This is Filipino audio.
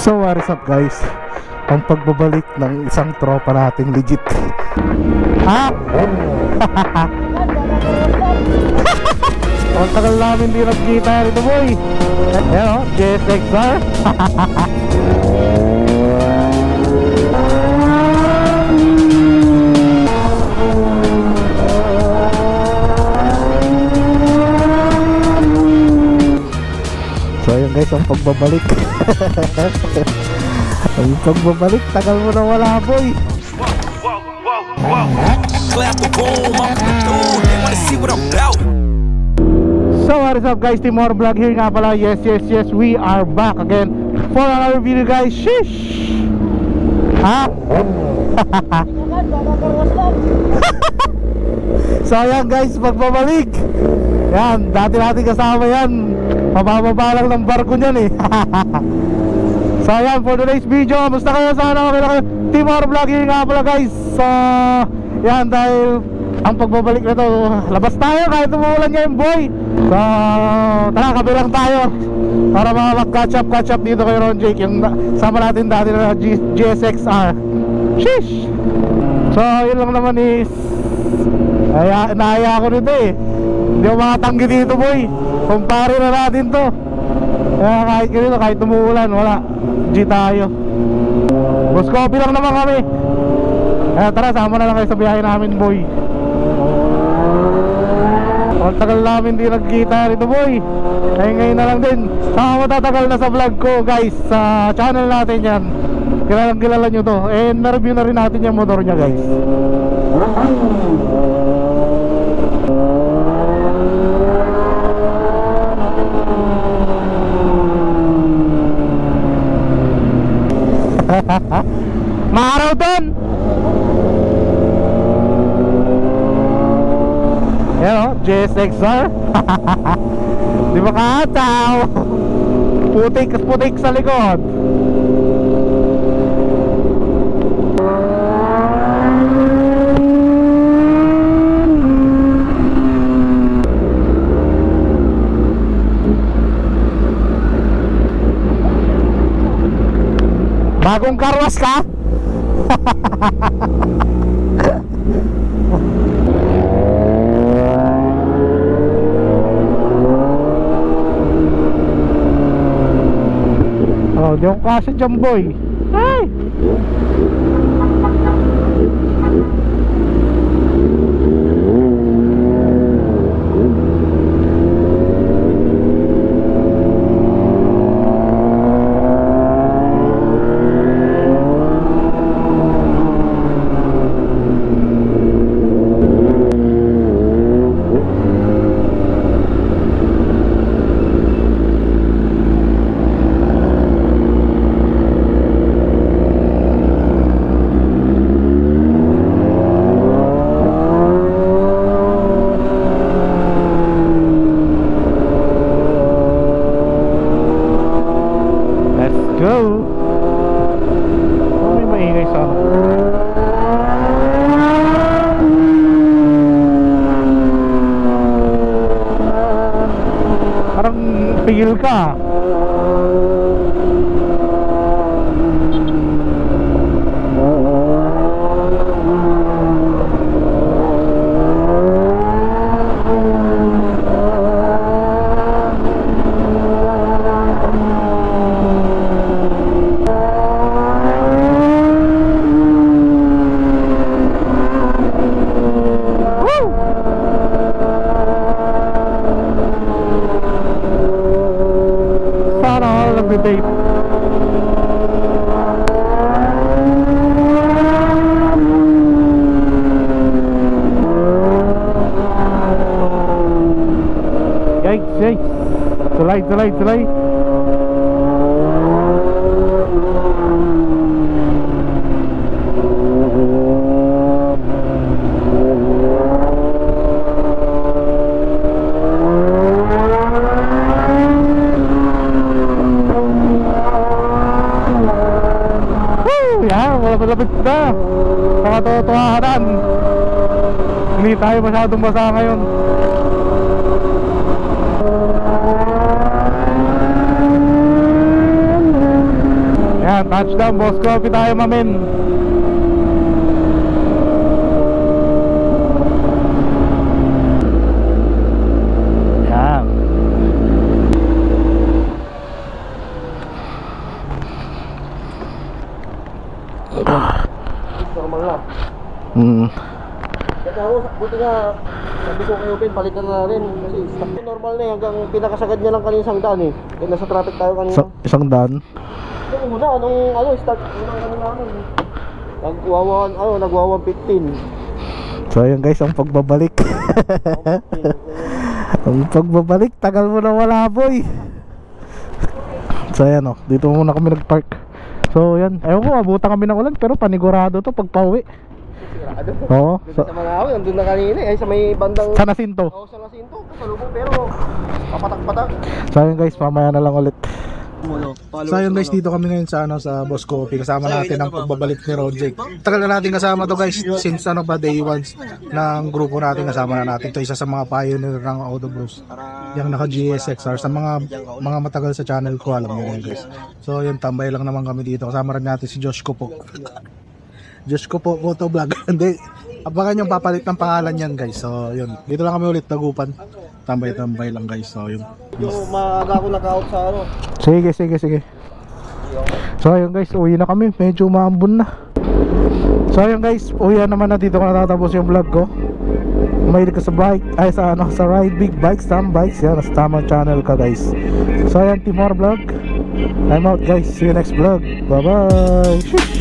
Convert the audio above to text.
So what is up guys? Ang pagbabalik ng isang tropa nating legit. Ha? Ang tagal namin di nagkita rito boy. Ayan o, JSXR. So ayun guys, ang pagbabalik. Ang pagbabalik, tagal mo na wala boy. So what is up guys, Timor Vlog here nga pala. Yes, we are back again for another video guys. Sheesh. Ha? So ayan guys, pagbabalik. Yan, dati natin kasama yan. Mabababa lang ng barko niyan eh. So ayan, for today's video, basta kayo, sana okay na kayo. Timor Vlog here nga pala guys. So yan, dahil ang pagbabalik na to, labas tayo kahit umuulan niya yung boy. So tara, kabilang tayo para mag-catch up dito kay Ron Jake, yung sama natin dati na GSXR. Sheesh. So yun lang naman is naaya ako nito eh. Hindi ako makatanggi dito boy. Kumpare na natin to. Kaya kahit ganito, kahit umuulan, wala, G tayo. Boss coffee lang naman kami. Kaya tara, sama na lang kayo sa biyahe namin boy. Ang tagal namin di nagkita rito boy. Kaya ngayon na lang din. Saka matatagal na sa vlog ko guys. Sa channel natin yan. Kilala nyo to. And na-review na rin natin yung motor nya guys. Maaraw doon. Yan o, JSXR. Di ba kataw? Putik sa likod. Bagong karwas ka? Oh, di ako kasi dyan boy. Ay! Go! May maingay sana. Parang pigil ka. Debate. Yikes. Tulay. Malapit na sa katotohanan. Hindi tayo masyadong basa ngayon. Yan, touchdown, Boss Coffee tayo, mamin. Yan. Normal lang. Kaya ako, buti nga, sabi ko kayo Ben, palitan na rin. Kasi stock ko normal na eh, hanggang pinakasagad niya lang kanina isang daan eh. Kaya nasa traffic tayo kanina. Isang daan. Yung una, start, unang kanina namin. Nagwa 115. So ayun guys, ang pagbabalik. Ang pagbabalik, tagal mo na wala boy. So ayan o, dito muna kami nagpark. So yan, ewan ko, abutan kami ng ulan, pero panigurado to pag pauwi. Sigurado? Oo. Sa mga awin, nandun na kanina eh, sa may bandang... Sa Nasinto. Oo, sa Nasinto, pasalubong pero papatak-patak. So ayun guys, mamaya na lang ulit. So ayun guys, dito kami ngayon sa sa Boss Coffee. Kasama natin ang pagbabalik ni Roger. Tagal na natin kasama to guys, since day 1 ng grupo natin. Kasama na natin to, isa sa mga pioneer ng Auto Bros, yung naka GSXR. Sa mga matagal sa channel ko, alam mo yun guys. So yun, tambay lang naman kami dito. Kasama rin natin si Josh ko po. Josh ko po, Moto Vlog. Hindi, abangan yung papalit ng pangalan yan guys. So yun, dito lang kami ulit, Dagupan. Tambay-tambay lang guys. So yun, Yung maaga ako naka-out sa ano. Sige. So ayun guys, uwi na kami. Medyo maambon na. So ayun guys, uwi na naman na. Dito ko natatapos yung vlog ko. Mahilig ka sa bike, ay sa ride big bikes, tam bikes. Yan, sa tamang channel ka guys. So ayun, Timor Vlog, I'm out guys. See you next vlog. Bye bye.